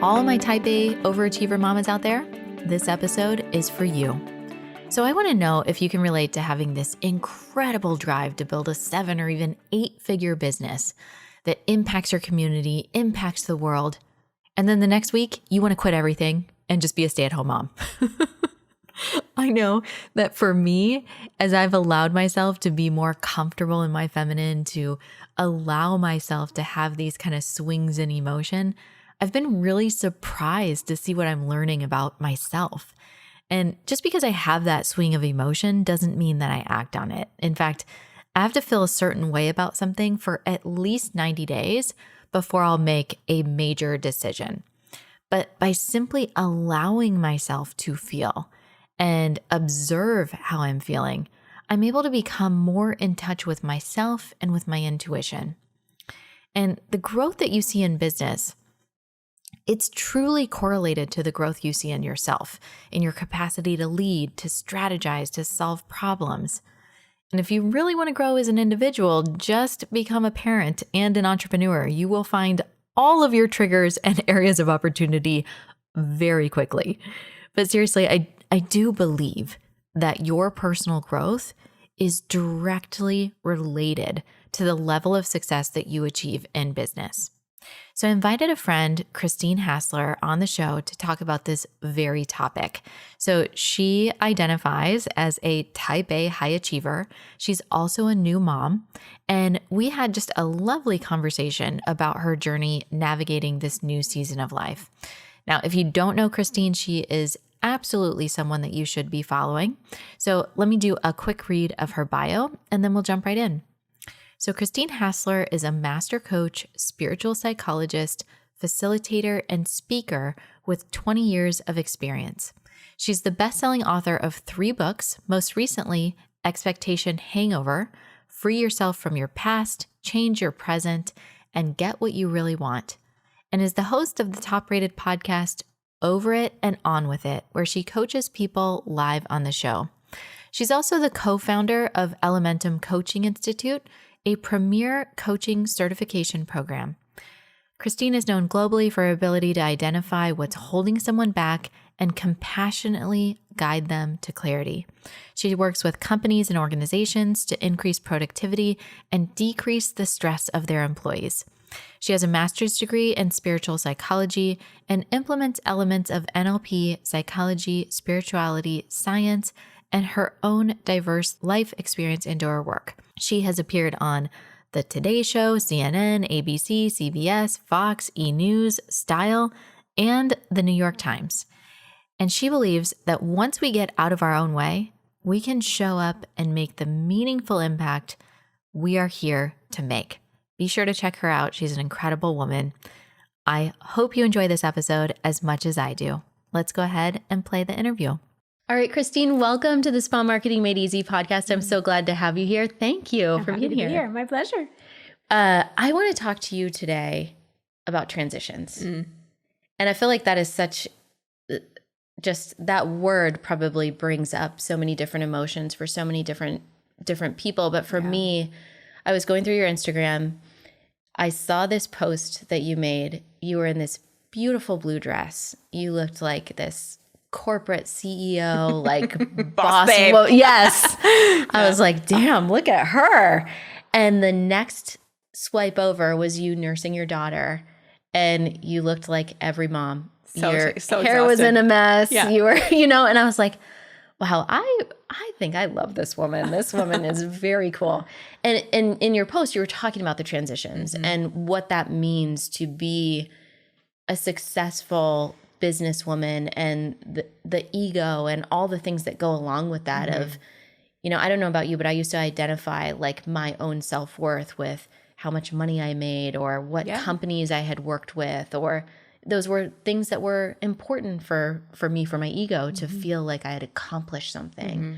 all my type A overachiever mamas out there, this episode is for you. So I want to know if you can relate to having this incredible drive to build a 7 or even 8-figure business that impacts your community, impacts the world, and then the next week you want to quit everything and just be a stay-at-home mom. I know that for me, as I've allowed myself to be more comfortable in my feminine, to allow myself to have these kind of swings in emotion, I've been really surprised to see what I'm learning about myself. And just because I have that swing of emotion doesn't mean that I act on it. In fact, I have to feel a certain way about something for at least 90 days before I'll make a major decision. But by simply allowing myself to feel and observe how I'm feeling, I'm able to become more in touch with myself and with my intuition. And the growth that you see in business, it's truly correlated to the growth you see in yourself, in your capacity to lead, to strategize, to solve problems. And if you really want to grow as an individual, just become a parent and an entrepreneur. You will find all of your triggers and areas of opportunity very quickly. But seriously, I do believe that your personal growth is directly related to the level of success that you achieve in business. So I invited a friend, Christine Hassler, on the show to talk about this very topic. So she identifies as a type A high achiever. She's also a new mom. And we had just a lovely conversation about her journey navigating this new season of life. Now, if you don't know Christine, she is absolutely someone that you should be following. So let me do a quick read of her bio, and then we'll jump right in. So Christine Hassler is a master coach, spiritual psychologist, facilitator, and speaker with 20 years of experience. She's the best-selling author of 3 books, most recently, Expectation Hangover, Free Yourself from Your Past, Change Your Present, and Get What You Really Want, and is the host of the top-rated podcast, Over It and On With It, where she coaches people live on the show. She's also the co-founder of Elementum Coaching Institute, a premier coaching certification program. Christine is known globally for her ability to identify what's holding someone back and compassionately guide them to clarity. She works with companies and organizations to increase productivity and decrease the stress of their employees. She has a master's degree in spiritual psychology and implements elements of NLP, psychology, spirituality, science, and her own diverse life experience into her work. She has appeared on The Today Show, CNN, ABC, CBS, Fox, E! News, Style, and The New York Times. And she believes that once we get out of our own way, we can show up and make the meaningful impact we are here to make. Be sure to check her out. She's an incredible woman. I hope you enjoy this episode as much as I do. Let's go ahead and play the interview. All right, Christine, welcome to the Spa Marketing Made Easy podcast. I'm so glad to have you here. Thank you for being here. My pleasure. I want to talk to you today about transitions. And I feel like that is such, just that word probably brings up so many different emotions for so many different people. But for me, I was going through your Instagram. I saw this post that you made. You were in this beautiful blue dress. You looked like this corporate CEO, like boss babe. Yes. I was like, damn, look at her. And the next swipe over was you nursing your daughter, and you looked like every mom. Your hair exhausted. Was in a mess. Yeah. You were, and I was like, wow, I think I love this woman. This woman is very cool. And in your post, you were talking about the transitions and what that means to be a successful businesswoman and the ego and all the things that go along with that of, I don't know about you, but I used to identify like my own self-worth with how much money I made or what companies I had worked with, or those were things that were important for me, for my ego to feel like I had accomplished something.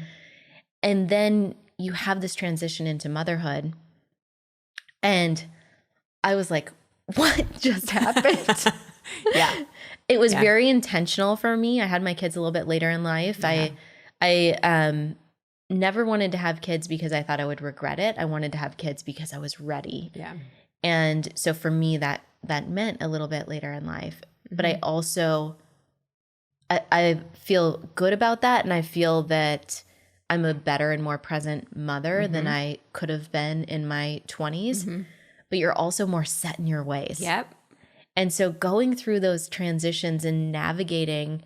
And then you have this transition into motherhood. And I was like, what just happened? It was very intentional for me. I had my kids a little bit later in life. I never wanted to have kids because I thought I would regret it. I wanted to have kids because I was ready. And so for me, that meant a little bit later in life. but I also, I feel good about that. And I feel that I'm a better and more present mother than I could have been in my 20s, but you're also more set in your ways. Yep. And so going through those transitions and navigating,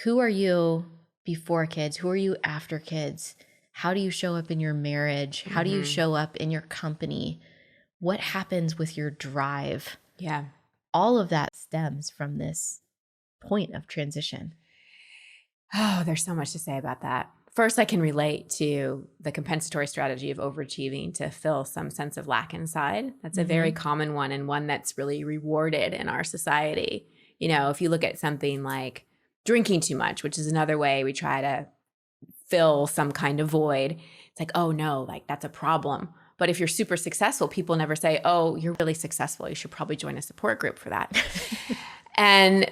who are you before kids? Who are you after kids? How do you show up in your marriage? How do you show up in your company? What happens with your drive? Yeah. All of that stems from this point of transition. Oh, there's so much to say about that. First, I can relate to the compensatory strategy of overachieving to fill some sense of lack inside. That's a very common one, and one that's really rewarded in our society. You know, if you look at something like drinking too much, which is another way we try to fill some kind of void, it's like, oh no, like that's a problem. But if you're super successful, people never say, oh, you're really successful, you should probably join a support group for that. And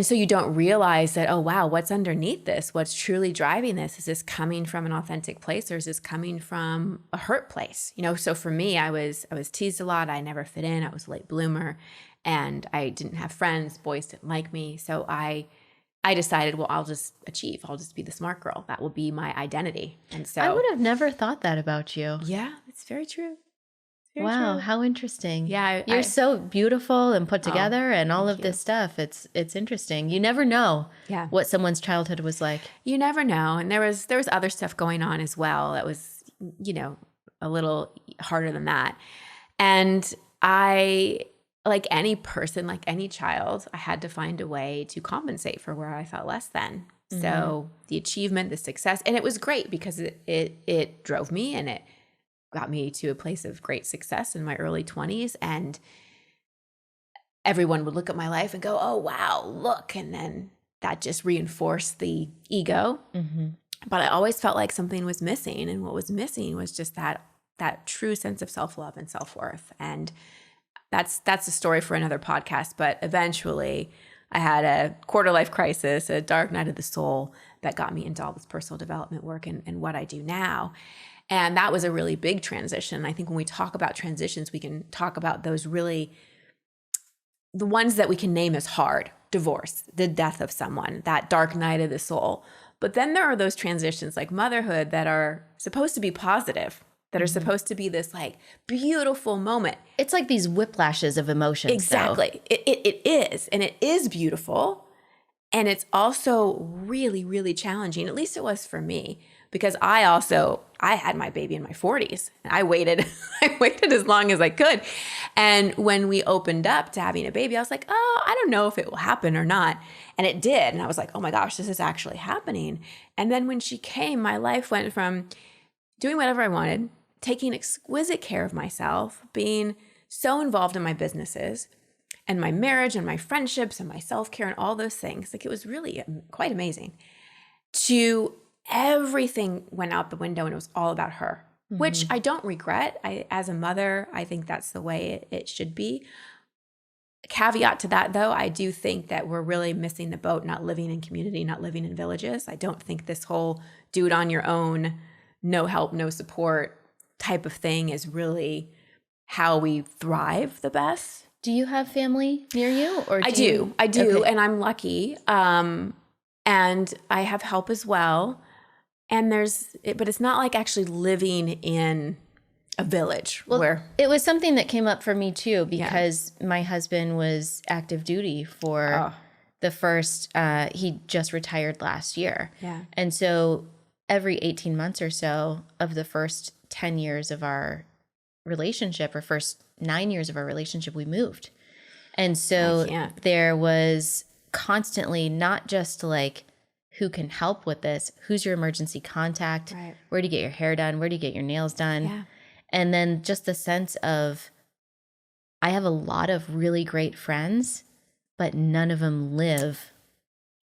so you don't realize that, oh, wow, what's underneath this? What's truly driving this? Is this coming from an authentic place, or is this coming from a hurt place? You know, so for me, I was teased a lot. I never fit in. I was a late bloomer, and I didn't have friends. Boys didn't like me. So I decided, well, I'll just achieve. I'll just be the smart girl. That will be my identity. And so I would have never thought that about you. yeah, it's very true. Wow, true. how interesting. Yeah, you're so beautiful and put together and all of you. this stuff. It's interesting. You never know what someone's childhood was like. You never know. And there was other stuff going on as well that was, you know, a little harder than that. And I, like any person, like any child, I had to find a way to compensate for where I felt less than. So the achievement, the success, and it was great because it drove me, and it got me to a place of great success in my early 20s. And everyone would look at my life and go, oh, wow, look. And then that just reinforced the ego. But I always felt like something was missing. And what was missing was just that true sense of self-love and self-worth. And that's a story for another podcast. But eventually I had a quarter life crisis, a dark night of the soul that got me into all this personal development work and what I do now. And that was a really big transition. I think when we talk about transitions, we can talk about those really, the ones that we can name as hard: divorce, the death of someone, that dark night of the soul. But then there are those transitions like motherhood that are supposed to be positive, that are supposed to be this like beautiful moment. It's like these whiplashes of emotions. Exactly. It is. And it is beautiful. And it's also really, really challenging. At least it was for me. Because I had my baby in my 40s, and I waited as long as I could. And when we opened up to having a baby, I was like, oh, I don't know if it will happen or not. And it did. And I was like, oh my gosh, this is actually happening. And then when she came, my life went from doing whatever I wanted, taking exquisite care of myself, being so involved in my businesses and my marriage and my friendships and my self-care and all those things. Like, it was really quite amazing. To everything went out the window, and it was all about her, which I don't regret. As a mother, I think that's the way it should be. Caveat to that, though, I do think that we're really missing the boat, not living in community, not living in villages. I don't think this whole do it on your own, no help, no support type of thing is really how we thrive the best. Do you have family near you? Or I do. Okay. And I'm lucky. And I have help as well. And but it's not like actually living in a village. Well, it was something that came up for me too, because my husband was active duty for the first, he just retired last year. Yeah. And so every 18 months or so of the first 10 years of our relationship, or first 9 years of our relationship, we moved. And so there was constantly not just like, who can help with this? Who's your emergency contact? Right. Where do you get your hair done? Where do you get your nails done? Yeah. And then just the sense of, I have a lot of really great friends, but none of them live.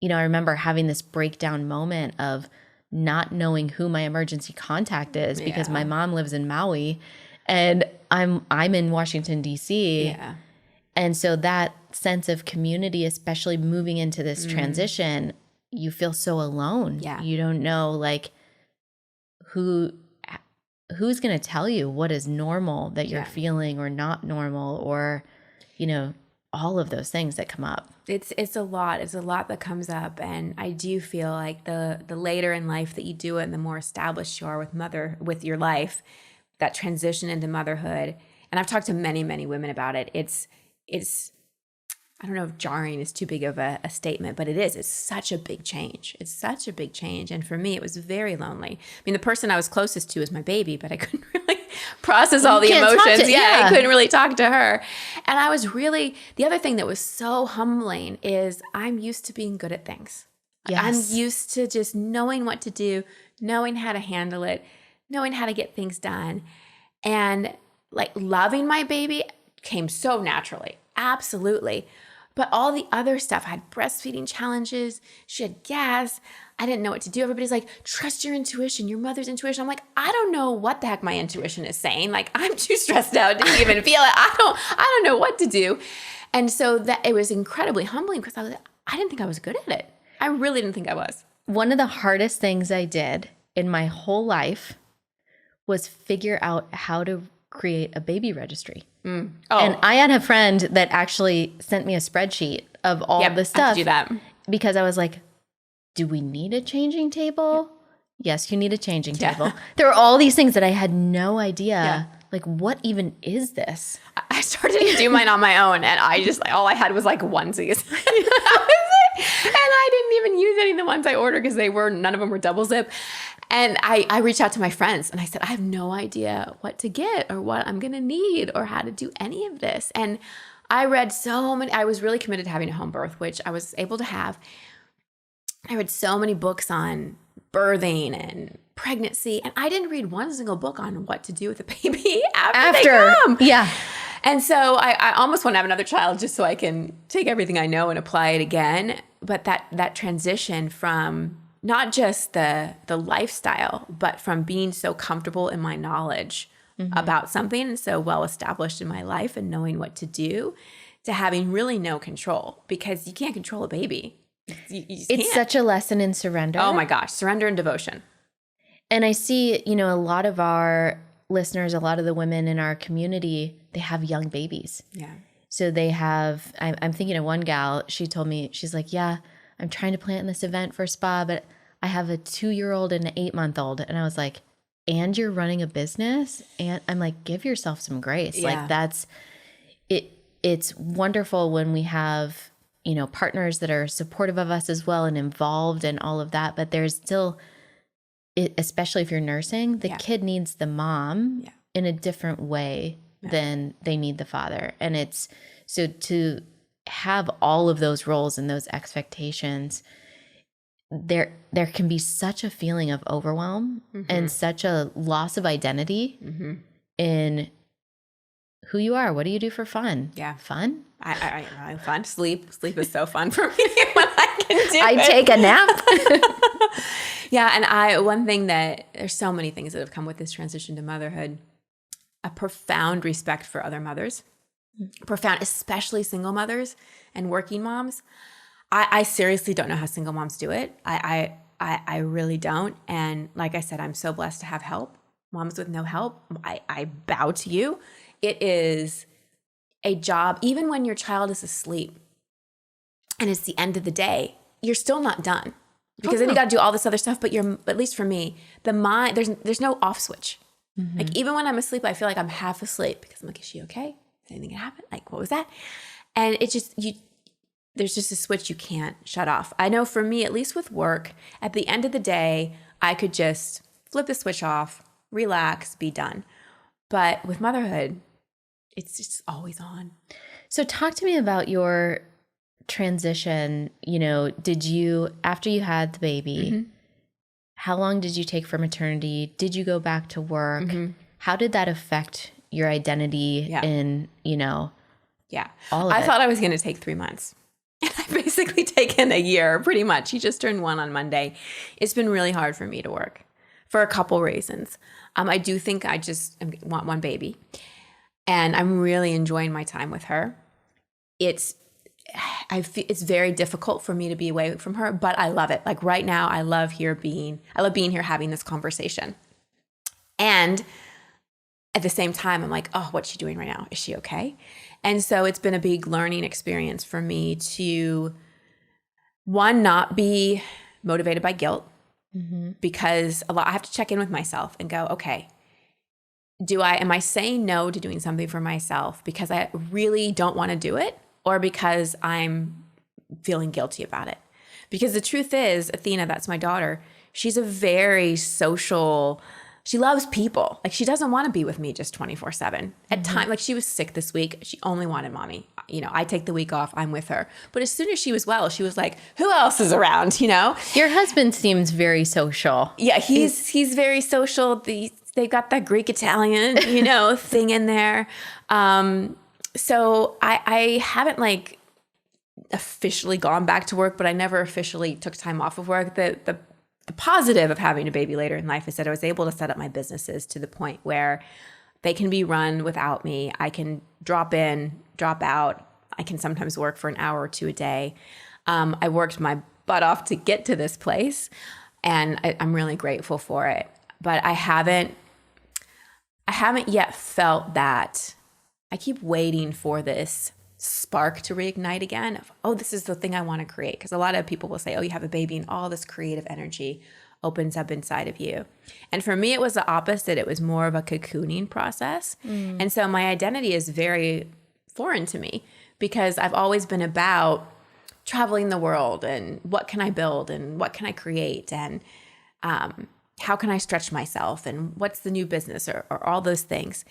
You know, I remember having this breakdown moment of not knowing who my emergency contact is, because my mom lives in Maui and I'm in Washington, D.C. Yeah. And so that sense of community, especially moving into this transition, you feel so alone. Yeah. You don't know like who's going to tell you what is normal that you're feeling or not normal, or, you know. all of those things that come up. It's a lot. It's a lot that comes up. And I do feel like the later in life that you do it and the more established you are with your life, that transition into motherhood. And I've talked to many, many women about it. It's I don't know if jarring is too big of a statement, but it is. It's such a big change. It's such a big change. And for me, it was very lonely. I mean, the person I was closest to was my baby, but I couldn't really process all the emotions. I couldn't really talk to her. And I was really, the other thing that was so humbling is I'm used to being good at things. Yes. I'm used to just knowing what to do, knowing how to handle it, knowing how to get things done. And like loving my baby came so naturally. Absolutely. But all the other stuff, I had breastfeeding challenges. She had gas. I didn't know what to do. Everybody's like, trust your intuition, your mother's intuition. I'm like, I don't know what the heck my intuition is saying. Like, I'm too stressed out to even feel it. I don't know what to do. And so that it was incredibly humbling because I didn't think I was good at it. I really didn't think I was. One of the hardest things I did in my whole life was figure out how to create a baby registry. Oh. And I had a friend that actually sent me a spreadsheet of all the stuff. I have to do that. Because I was like, do we need a changing table? Yes, you need a changing table. There were all these things that I had no idea. Like, what even is this? I started to do mine on my own, and I just, all I had was like onesies. That was it. And I didn't even use any of the ones I ordered because none of them were double zip. And I reached out to my friends and I said, I have no idea what to get or what I'm going to need or how to do any of this. And I read I was really committed to having a home birth, which I was able to have. I read so many books on birthing and pregnancy, and I didn't read one single book on what to do with a baby after they come. Yeah. And so I almost want to have another child just so I can take everything I know and apply it again. But that transition from not just the lifestyle, but from being so comfortable in my knowledge about something and so well established in my life and knowing what to do, to having really no control, because you can't control a baby. You just It's can't. such a lesson in surrender. Oh my gosh, surrender and devotion. And I see, a lot of our listeners, a lot of the women in our community, they have young babies. Yeah. So they have, I'm thinking of one gal, she told me, she's like, yeah, I'm trying to plan this event for spa, but I have a 2-year-old and an 8-month-old. And I was like, and you're running a business? And I'm like, give yourself some grace. Yeah. Like that's, it's wonderful when we have, partners that are supportive of us as well and involved and all of that. But there's still, especially if you're nursing, the kid needs the mom in a different way than they need the father. And it's, so to have all of those roles and those expectations, there can be such a feeling of overwhelm and such a loss of identity in who you are. What do you do for fun? Yeah. Fun? I fun. Sleep is so fun for me when I can do I it. take a nap. Yeah. And one thing that there's so many things that have come with this transition to motherhood, a profound respect for other mothers, profound, especially single mothers and working moms. I seriously don't know how single moms do it. I really don't. And like I said, I'm so blessed to have help. Moms with no help, I bow to you. It is a job, even when your child is asleep and it's the end of the day, you're still not done. Because then you got to do all this other stuff. But at least for me, the mind, there's no off switch. Like even when I'm asleep, I feel like I'm half asleep because I'm like, is she okay? Is anything gonna happen? Like, what was that? And it just, there's just a switch you can't shut off. I know for me, at least with work, at the end of the day, I could just flip the switch off, relax, be done. But with motherhood, it's just always on. So talk to me about your transition. Did you, after you had the baby, how long did you take for maternity? Did you go back to work? How did that affect your identity in, all of it? I thought I was going to take 3 months. And I've basically taken a year, pretty much. He just turned 1 on Monday. It's been really hard for me to work for a couple reasons. I do think I just want one baby. And I'm really enjoying my time with her. It's very difficult for me to be away from her, but I love it. Like right now, I love being here, having this conversation. And at the same time, I'm like, oh, what's she doing right now? Is she okay? And so it's been a big learning experience for me to, one, not be motivated by guilt, because I have to check in with myself and go, okay, am I saying no to doing something for myself because I really don't want to do it, or because I'm feeling guilty about it? Because the truth is, Athena, that's my daughter, she's a very social, she loves people. Like, she doesn't want to be with me just 24/7. At times, like, she was sick this week. She only wanted mommy. I take the week off, I'm with her. But as soon as she was well, she was like, who else is around, Your husband seems very social. Yeah, he's very social. They've got that Greek Italian, thing in there. So I haven't like officially gone back to work, but I never officially took time off of work. The positive of having a baby later in life is that I was able to set up my businesses to the point where they can be run without me. I can drop in, drop out. I can sometimes work for an hour or two a day. I worked my butt off to get to this place, and I'm really grateful for it. But I haven't yet felt that. I keep waiting for this spark to reignite again of, oh, this is the thing I want to create. Because a lot of people will say, oh, you have a baby and all this creative energy opens up inside of you. And for me, it was the opposite. It was more of a cocooning process. And so my identity is very foreign to me, because I've always been about traveling the world and what can I build and what can I create and how can I stretch myself and what's the new business or all those things.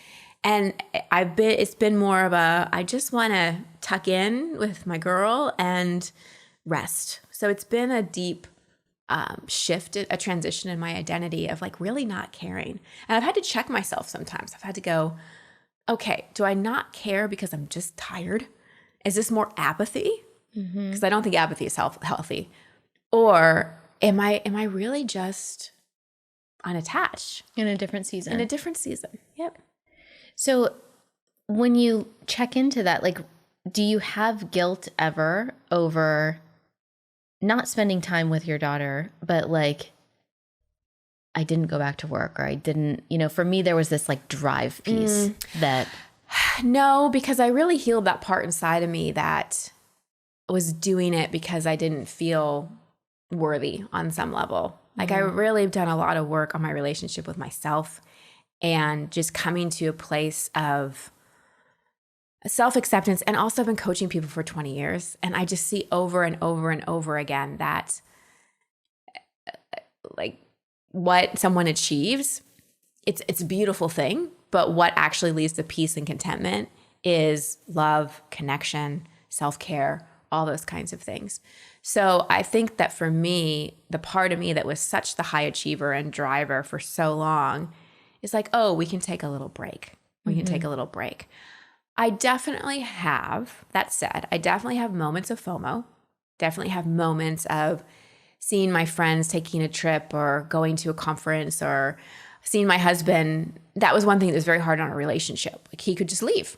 And it's been more of I just want to tuck in with my girl and rest. So it's been a deep shift, a transition in my identity of like really not caring. And I've had to check myself sometimes. I've had to go, okay, do I not care because I'm just tired? Is this more apathy? Because I don't think apathy is healthy. Or am I really just unattached? In a different season. In a different season, yep. So when you check into that, like, do you have guilt ever over not spending time with your daughter, but like, I didn't go back to work, or I didn't, for me, there was this like drive piece that. No, because I really healed that part inside of me that was doing it because I didn't feel worthy on some level. Like, I really have done a lot of work on my relationship with myself, and just coming to a place of self-acceptance. And also, I've been coaching people for 20 years. And I just see over and over and over again that like what someone achieves, it's a beautiful thing. But what actually leads to peace and contentment is love, connection, self-care, all those kinds of things. So I think that for me, the part of me that was such the high achiever and driver for so long is like, oh, we can take a little break. We can take a little break. I definitely have, that said, I definitely have moments of FOMO, definitely have moments of seeing my friends taking a trip or going to a conference or seeing my husband. That was one thing that was very hard on our relationship. Like, he could just leave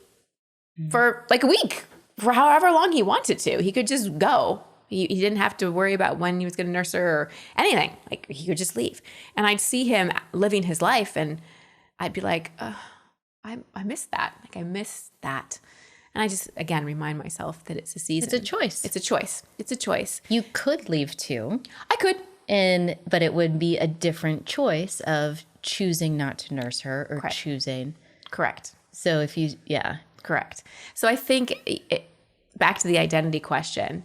for like a week, for however long he wanted to. He could just go. He didn't have to worry about when he was going to nurse her or anything. Like, he could just leave. And I'd see him living his life, and I'd be like, I miss that. Like, I miss that. And I just, again, remind myself that it's a season. It's a choice. It's a choice. It's a choice. You could leave too. I could. But it would be a different choice of choosing not to nurse her or choosing. Correct. So if you, Correct. So I think, back to the identity question,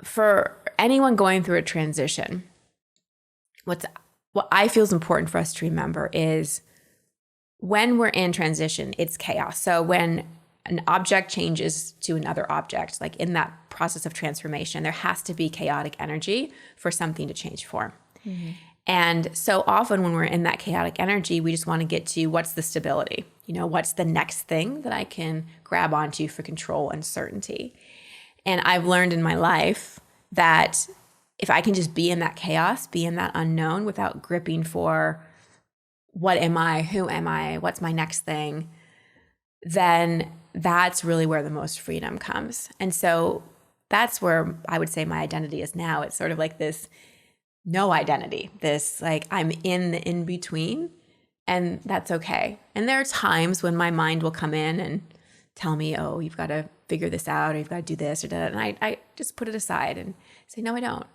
for anyone going through a transition, what I feel is important for us to remember is when we're in transition, it's chaos. So when an object changes to another object, like in that process of transformation, there has to be chaotic energy for something to change form. And so often when we're in that chaotic energy, we just want to get to what's the stability? What's the next thing that I can grab onto for control and certainty? And I've learned in my life that if I can just be in that chaos, be in that unknown without gripping for what am I, who am I, what's my next thing, then that's really where the most freedom comes. And so that's where I would say my identity is now. It's sort of like this no identity, this like I'm in the in-between And that's okay. And there are times when my mind will come in and tell me, oh, you've got to figure this out, or you've got to do this or that. And I just put it aside and say, no, I don't.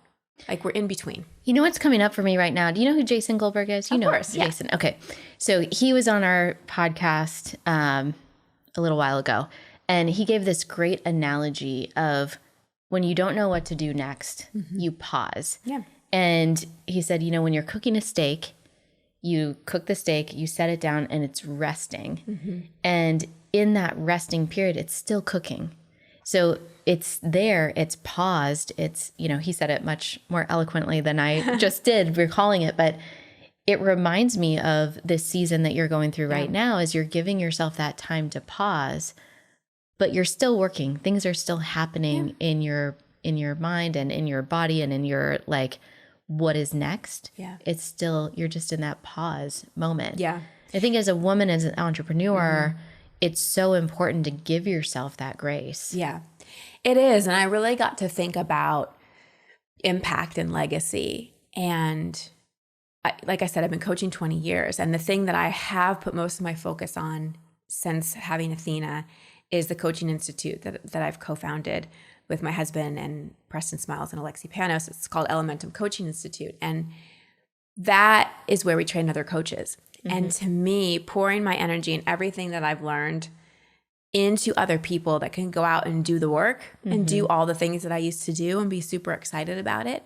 Like, we're in between. You know what's coming up for me right now? Do you know who Jason Goldberg is? You Of know course, yeah. Jason. Okay. So he was on our podcast a little while ago, and he gave this great analogy of when you don't know what to do next, you pause. Yeah. And he said, when you're cooking a steak, you cook the steak, you set it down, and it's resting. And in that resting period, it's still cooking. So it's there, it's paused. It's, he said it much more eloquently than I just did recalling it, but it reminds me of this season that you're going through right now, as you're giving yourself that time to pause, but you're still working. Things are still happening in your mind and in your body and in your what is next. Yeah. It's still, you're just in that pause moment. Yeah. I think as a woman, as an entrepreneur, it's so important to give yourself that grace. Yeah, it is. And I really got to think about impact and legacy. And like I said, I've been coaching 20 years. And the thing that I have put most of my focus on since having Athena is the Coaching Institute that I've co-founded with my husband and Preston Smiles and Alexi Panos. It's called Elementum Coaching Institute. And that is where we train other coaches. And to me, pouring my energy and everything that I've learned into other people that can go out and do the work and do all the things that I used to do and be super excited about it,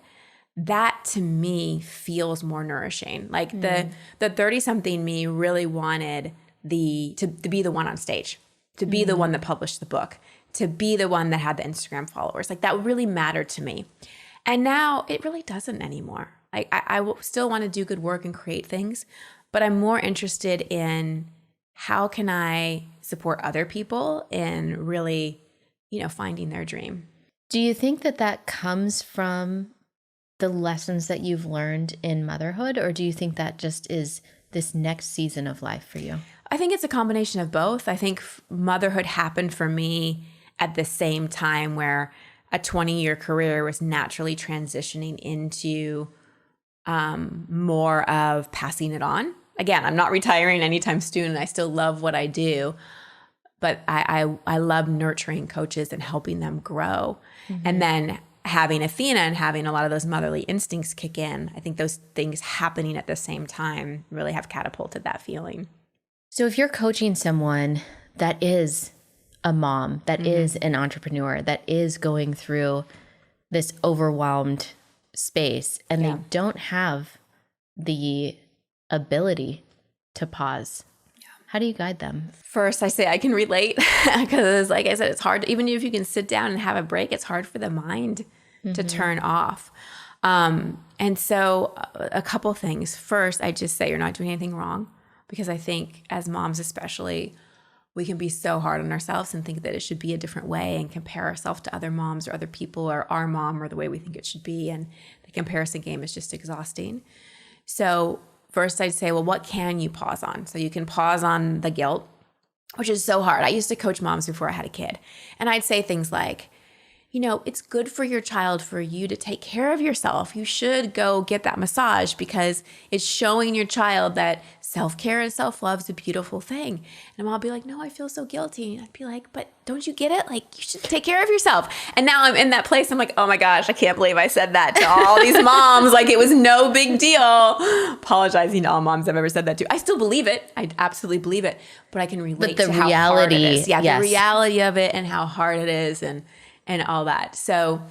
that to me feels more nourishing. Like the 30-something me really wanted to be the one on stage, to be the one that published the book, to be the one that had the Instagram followers. Like, that really mattered to me. And now it really doesn't anymore. Like, I will still want to do good work and create things, but I'm more interested in how can I support other people in really, finding their dream. Do you think that comes from the lessons that you've learned in motherhood, or do you think that just is this next season of life for you? I think it's a combination of both. I think motherhood happened for me at the same time where a 20-year career was naturally transitioning into more of passing it on. Again, I'm not retiring anytime soon, and I still love what I do, but I love nurturing coaches and helping them grow. And then having Athena and having a lot of those motherly instincts kick in, I think those things happening at the same time really have catapulted that feeling. So if you're coaching someone that is a mom, that is an entrepreneur, that is going through this overwhelmed space, and they don't have the ability to pause, how do you guide them? First, I say I can relate because, like I said, it's hard. Even if you can sit down and have a break, it's hard for the mind to turn off. And so a couple things. First, I just say you're not doing anything wrong, because I think as moms especially, we can be so hard on ourselves and think that it should be a different way and compare ourselves to other moms or other people or our mom or the way we think it should be. And the comparison game is just exhausting. So first I'd say, well, what can you pause on? So you can pause on the guilt, which is so hard. I used to coach moms before I had a kid. And I'd say things like, it's good for your child for you to take care of yourself. You should go get that massage because it's showing your child that self-care and self-love is a beautiful thing. And mom will be like, no, I feel so guilty. And I'd be like, but don't you get it? Like, you should take care of yourself. And now I'm in that place. I'm like, oh my gosh, I can't believe I said that to all these moms. Like, it was no big deal. Apologizing to all moms I've ever said that to. I still believe it. I absolutely believe it. But I can relate to how hard it is. Yeah, the reality of it and how hard it is and all that. So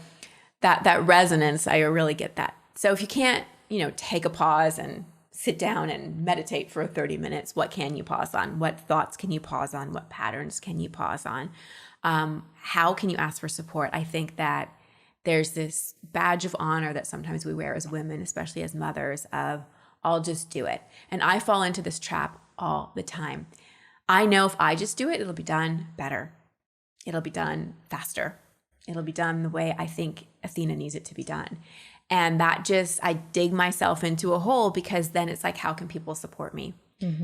that resonance, I really get that. So if you can't, take a pause and sit down and meditate for 30 minutes, what can you pause on? What thoughts can you pause on? What patterns can you pause on? How can you ask for support? I think that there's this badge of honor that sometimes we wear as women, especially as mothers, of I'll just do it. And I fall into this trap all the time. I know if I just do it, it'll be done better. It'll be done faster. It'll be done the way I think Athena needs it to be done. And that just, I dig myself into a hole because then it's like, how can people support me?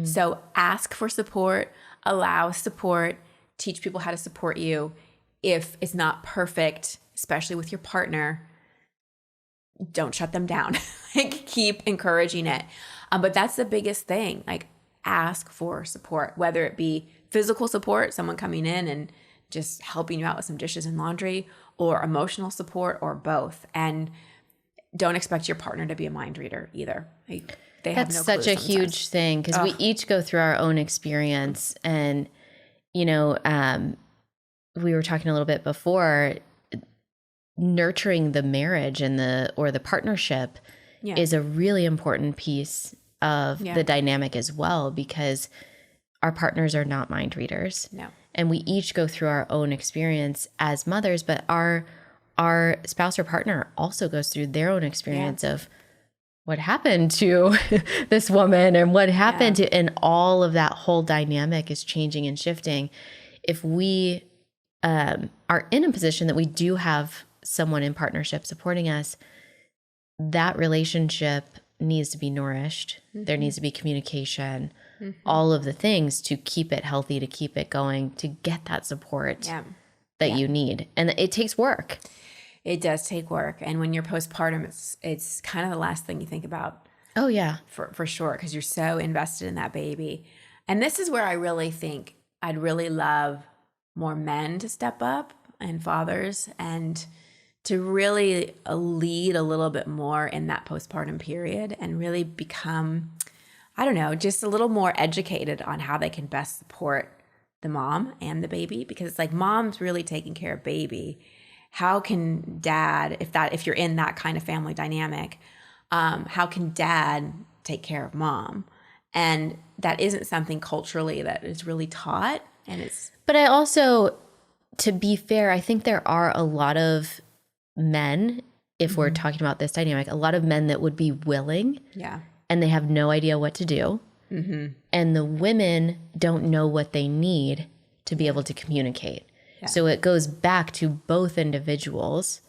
So ask for support, allow support, teach people how to support you. If it's not perfect, especially with your partner, don't shut them down. Like, keep encouraging it. But that's the biggest thing. Like, ask for support, whether it be physical support, someone coming in and just helping you out with some dishes and laundry, or emotional support, or both. And don't expect your partner to be a mind reader either. They have That's no such clue a sometimes. huge thing because we each go through our own experience. And, we were talking a little bit before, nurturing the marriage and the partnership is a really important piece of the dynamic as well, because our partners are not mind readers. No. And we each go through our own experience as mothers, but our spouse or partner also goes through their own experience of what happened to this woman and what happened to, and all of that whole dynamic is changing and shifting. If we are in a position that we do have someone in partnership supporting us, that relationship needs to be nourished. There needs to be communication, all of the things to keep it healthy, to keep it going, to get that support that you need. And it takes work. It does take work. And when you're postpartum, it's kind of the last thing you think about. Oh, yeah. For sure, because you're so invested in that baby. And this is where I really think I'd really love more men to step up, and fathers, and to really lead a little bit more in that postpartum period and really become, I don't know, just a little more educated on how they can best support the mom and the baby. Because it's like, mom's really taking care of baby. How can dad, if you're in that kind of family dynamic, how can dad take care of mom? And that isn't something culturally that is really taught. But I also, to be fair, I think there are a lot of men, if we're talking about this dynamic, a lot of men that would be willing. Yeah. And they have no idea what to do. And the women don't know what they need to be able to communicate. Yeah. So it goes back to both individuals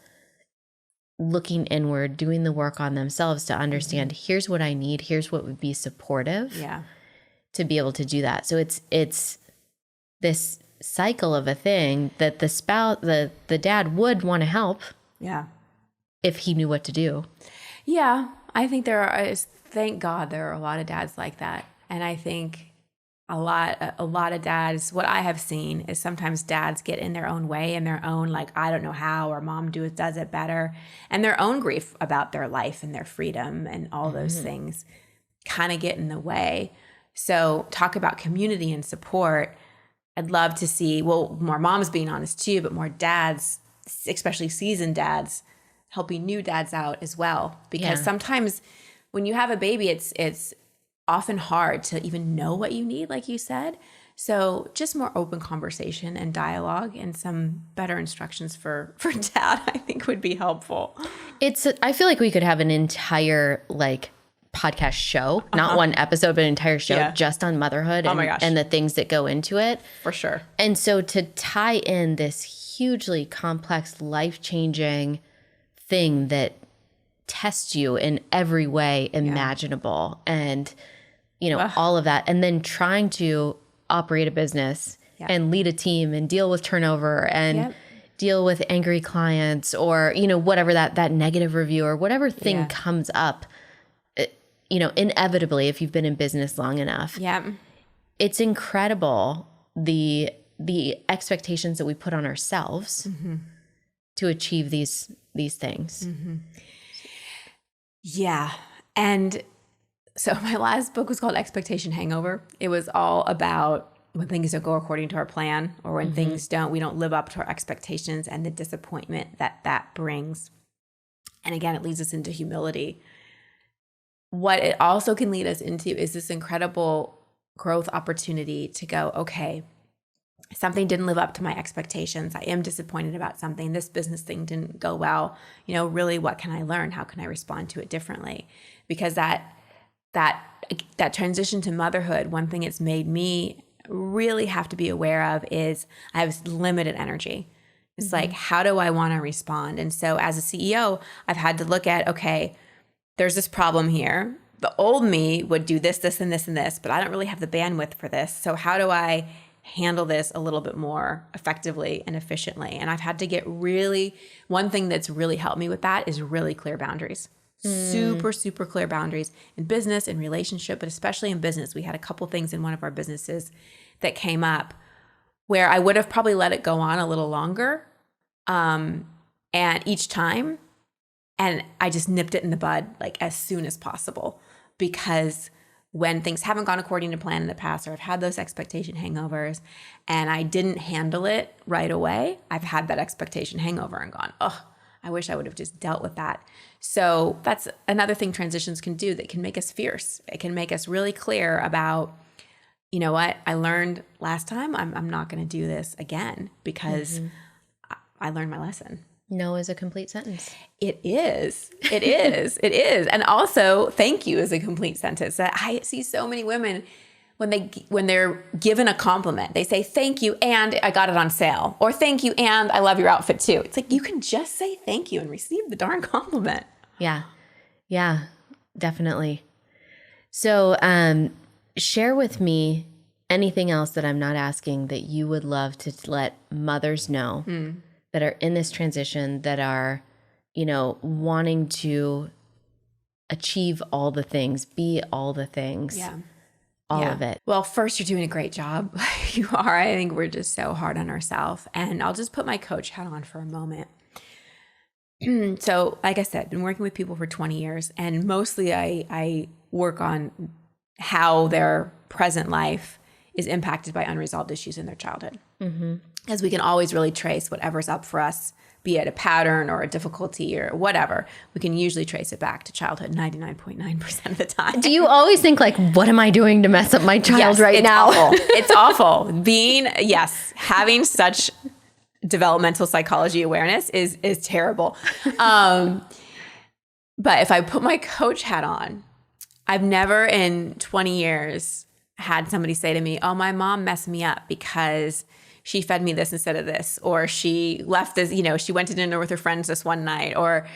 looking inward, doing the work on themselves to understand, here's what I need, here's what would be supportive to be able to do that. So it's this cycle of a thing that the spouse, the dad would want to help if he knew what to do. Yeah, I think thank God there are a lot of dads like that. And I think a lot of dads, what I have seen is sometimes dads get in their own way and their own, like, I don't know how, or mom does it better. And their own grief about their life and their freedom and all those things kind of get in the way. So talk about community and support. I'd love to see, well, more moms being honest too, but more dads, especially seasoned dads, helping new dads out as well. Because sometimes when you have a baby, it's often hard to even know what you need, like you said. So just more open conversation and dialogue and some better instructions for dad, I think would be helpful. I feel like we could have an entire podcast show, not one episode, but an entire show just on motherhood and the things that go into it. For sure. And so to tie in this hugely complex, life-changing thing that tests you in every way imaginable and, all of that, and then trying to operate a business and lead a team and deal with turnover and deal with angry clients or, whatever that negative review or whatever thing comes up, inevitably, if you've been in business long enough. Yeah. It's incredible the expectations that we put on ourselves to achieve these things. Yeah. And so my last book was called Expectation Hangover. It was all about when things don't go according to our plan, or when things we don't live up to our expectations, and the disappointment that brings. And again, it leads us into humility. What it also can lead us into is this incredible growth opportunity to go, okay, something didn't live up to my expectations. I am disappointed about something. This business thing didn't go well. Really, what can I learn? How can I respond to it differently? Because that transition to motherhood, one thing it's made me really have to be aware of is I have limited energy. It's like, how do I want to respond? And so as a CEO, I've had to look at, okay, there's this problem here. The old me would do this, this, and this, and this, but I don't really have the bandwidth for this. So how do I handle this a little bit more effectively and efficiently? And I've had to get one thing that's really helped me with that is really clear boundaries. Super, super clear boundaries in business, in relationship, but especially in business. We had a couple things in one of our businesses that came up where I would have probably let it go on a little longer, and each time, and I just nipped it in the bud like as soon as possible, because when things haven't gone according to plan in the past, or I've had those expectation hangovers and I didn't handle it right away, I've had that expectation hangover and gone, oh, I wish I would have just dealt with that. So that's another thing transitions can do that can make us fierce. It can make us really clear about, you know what, I learned last time, I'm not going to do this again because I learned my lesson. No is a complete sentence. It is. It is. It is. And also, thank you is a complete sentence. That I see so many women when they're given a compliment, they say thank you and I got it on sale, or thank you and I love your outfit too. It's like you can just say thank you and receive the darn compliment. Yeah. Yeah, definitely. So, share with me anything else that I'm not asking that you would love to let mothers know that are in this transition, that are, you know, wanting to achieve all the things, be all the things, all of it. Well, first, you're doing a great job. You are. I think we're just so hard on ourselves. And I'll just put my coach hat on for a moment. So, like I said, been working with people for 20 years, and mostly I work on how their present life is impacted by unresolved issues in their childhood. As we can always really trace whatever's up for us, be it a pattern or a difficulty or whatever, we can usually trace it back to childhood 99.9% of the time. Do you always think like, what am I doing to mess up my child right now? Awful. It's awful. Having such developmental psychology awareness is terrible. But if I put my coach hat on, I've never in 20 years had somebody say to me, oh, my mom messed me up because she fed me this instead of this, or she left this, she went to dinner with her friends this one night, or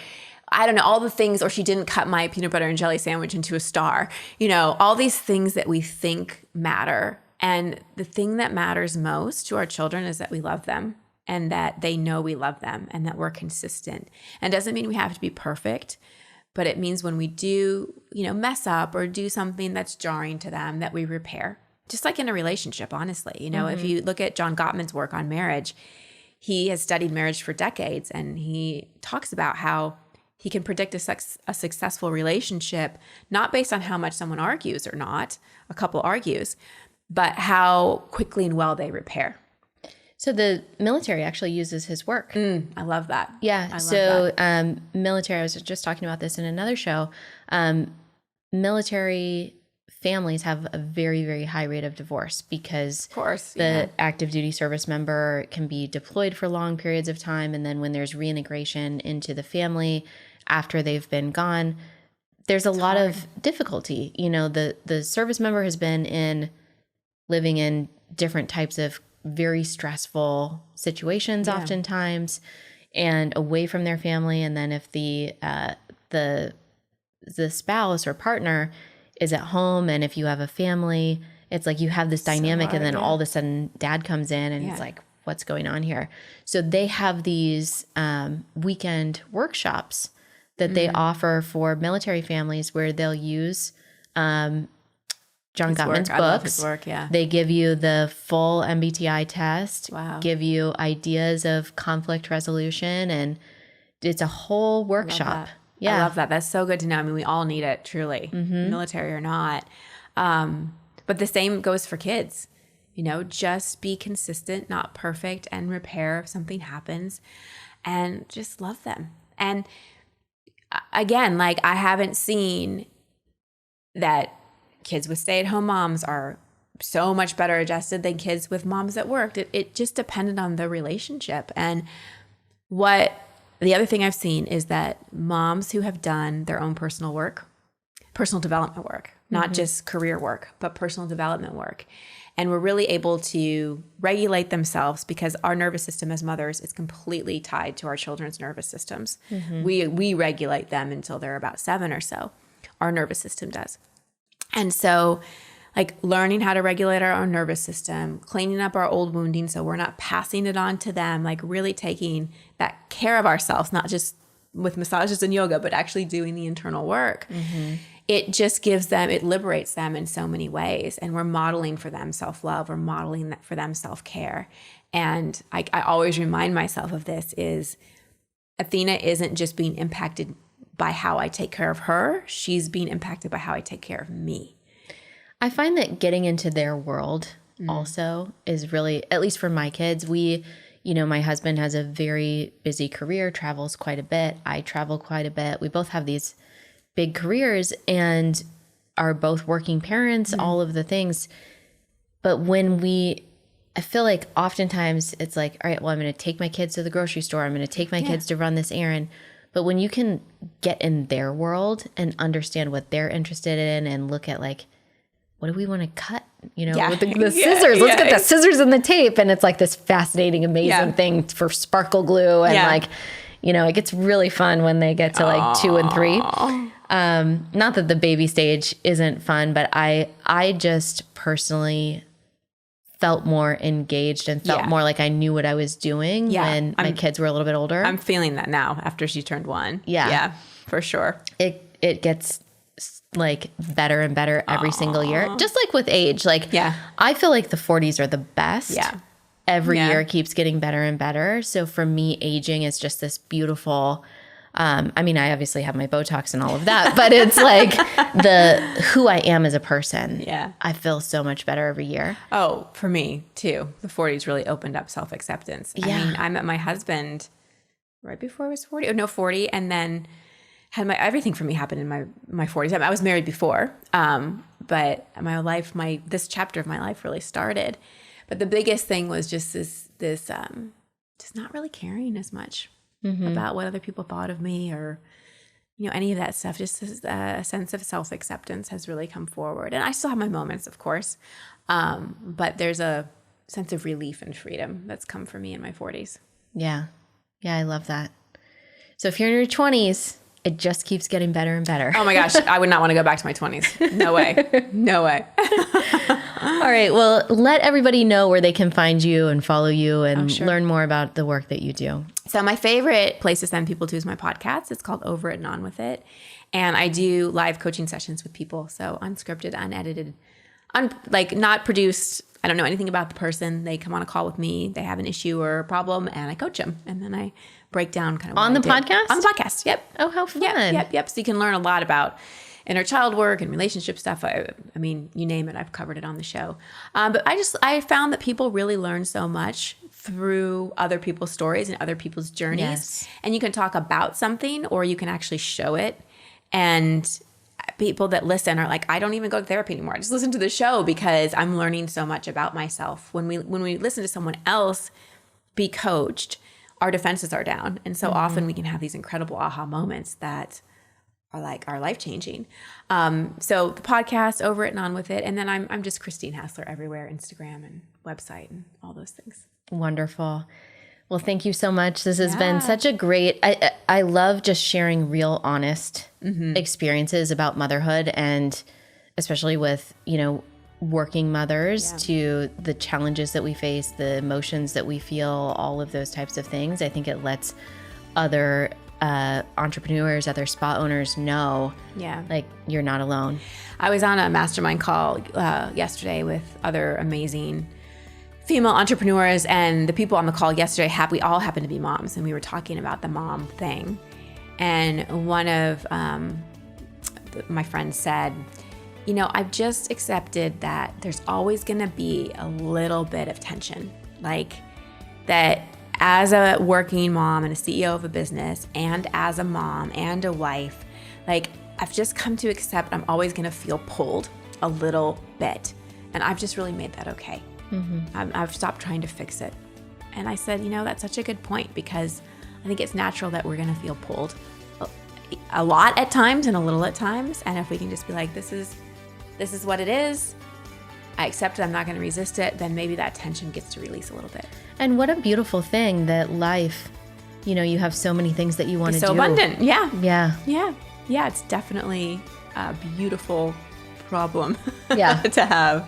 I don't know, all the things, or she didn't cut my peanut butter and jelly sandwich into a star, all these things that we think matter. And the thing that matters most to our children is that we love them and that they know we love them and that we're consistent. And it doesn't mean we have to be perfect, but it means when we do, mess up or do something that's jarring to them, that we repair. Just like in a relationship, honestly. If you look at John Gottman's work on marriage, he has studied marriage for decades, and he talks about how he can predict a successful relationship, not based on how much someone argues or not, a couple argues, but how quickly and well they repair. So the military actually uses his work. I love that. Yeah. Military, I was just talking about this in another show. Military families have a very, very high rate of divorce because the active duty service member can be deployed for long periods of time. And then when there's reintegration into the family after they've been gone, there's a lot of difficulty. The service member has been living in different types of very stressful situations oftentimes, and away from their family. And then if the spouse or partner is at home, and if you have a family, it's like you have this dynamic, and then all of a sudden dad comes in and it's like, what's going on here? So they have these weekend workshops that they offer for military families where they'll use John Gottman's books. I love his work, They give you the full MBTI test, give you ideas of conflict resolution, and it's a whole workshop. I love that. That's so good to know. I mean, we all need it, truly, military or not. But the same goes for kids. Just be consistent, not perfect, and repair if something happens, and just love them. And again, like, I haven't seen that kids with stay-at-home moms are so much better adjusted than kids with moms that worked. It just depended on the relationship. And the other thing I've seen is that moms who have done their own personal development work, not just career work, but personal development work, and were really able to regulate themselves, because our nervous system as mothers is completely tied to our children's nervous systems. We regulate them until they're about 7 or so. Our nervous system does. And so, like, learning how to regulate our own nervous system, cleaning up our old wounding so we're not passing it on to them, like really taking that care of ourselves, not just with massages and yoga, but actually doing the internal work. It just it liberates them in so many ways. And we're modeling for them self-love. We're modeling for them self-care. And I always remind myself of this is Athena isn't just being impacted by how I take care of her. She's being impacted by how I take care of me. I find that getting into their world also is really, at least for my kids, my husband has a very busy career, travels quite a bit. I travel quite a bit. We both have these big careers and are both working parents, all of the things. But I feel like oftentimes it's like, all right, well, I'm going to take my kids to the grocery store. I'm going to take my kids to run this errand. But when you can get in their world and understand what they're interested in and look at like, what do we want to cut? With the scissors. Let's get the scissors and the tape. And it's like this fascinating, amazing thing for sparkle glue. And it gets really fun when they get to like 2 and 3. Not that the baby stage isn't fun, but I just personally felt more engaged and felt more like I knew what I was doing when my kids were a little bit older. I'm feeling that now after she turned 1. Yeah, for sure. It gets like better and better every single year, just like with age. Like, I feel like the 40s are the best. Yeah. Every year keeps getting better and better. So for me, aging is just this beautiful, I obviously have my Botox and all of that, but it's like who I am as a person. Yeah. I feel so much better every year. Oh, for me too. The 40s really opened up self-acceptance. Yeah. I met my husband right before I was 40, and then had everything for me happen in my 40s. I was married before, but this chapter of my life really started. But the biggest thing was just this just not really caring as much about what other people thought of me or, any of that stuff. Just a sense of self-acceptance has really come forward. And I still have my moments, of course, but there's a sense of relief and freedom that's come for me in my 40s. Yeah. Yeah, I love that. So if you're in your 20s, it just keeps getting better and better. Oh my gosh, I would not want to go back to my 20s. No way. No way. All right. Well, let everybody know where they can find you and follow you and learn more about the work that you do. So my favorite place to send people to is my podcast. It's called Over It and On With It. And I do live coaching sessions with people. So unscripted, unedited, not produced. I don't know anything about the person. They come on a call with me. They have an issue or a problem and I coach them. And then I break down kind of on the podcast? On the podcast. Yep. Oh, how fun. Yep. So you can learn a lot about inner child work and relationship stuff. I mean, you name it, I've covered it on the show. But I found that people really learn so much through other people's stories and other people's journeys. Yes. And you can talk about something or you can actually show it. And people that listen are like, I don't even go to therapy anymore. I just listen to the show because I'm learning so much about myself. When we listen to someone else be coached, our defenses are down. And so often we can have these incredible aha moments that are life-changing. So the podcast, Over It and On With It. And then I'm just Christine Hassler everywhere, Instagram and website and all those things. Wonderful. Well, thank you so much. This has been such a great, I love just sharing real, honest experiences about motherhood, and especially with, working mothers to the challenges that we face, the emotions that we feel, all of those types of things. I think it lets other entrepreneurs, other spa owners know, like, you're not alone. I was on a mastermind call yesterday with other amazing female entrepreneurs, and the people on the call yesterday, we all happen to be moms, and we were talking about the mom thing. And one of my friends said, I've just accepted that there's always going to be a little bit of tension. Like that as a working mom and a CEO of a business, and as a mom and a wife, like I've just come to accept I'm always going to feel pulled a little bit. And I've just really made that okay. I've stopped trying to fix it. And I said, that's such a good point, because I think it's natural that we're going to feel pulled a lot at times and a little at times. And if we can just be like, this is what it is, I accept it, I'm not going to resist it, then maybe that tension gets to release a little bit. And what a beautiful thing that life, you have so many things that you want to do. So abundant. Yeah. It's definitely a beautiful problem to have.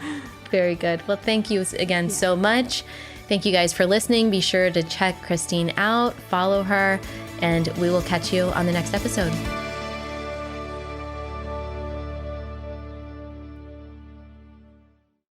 Very good. Well, thank you again so much. Thank you guys for listening. Be sure to check Christine out, follow her, and we will catch you on the next episode.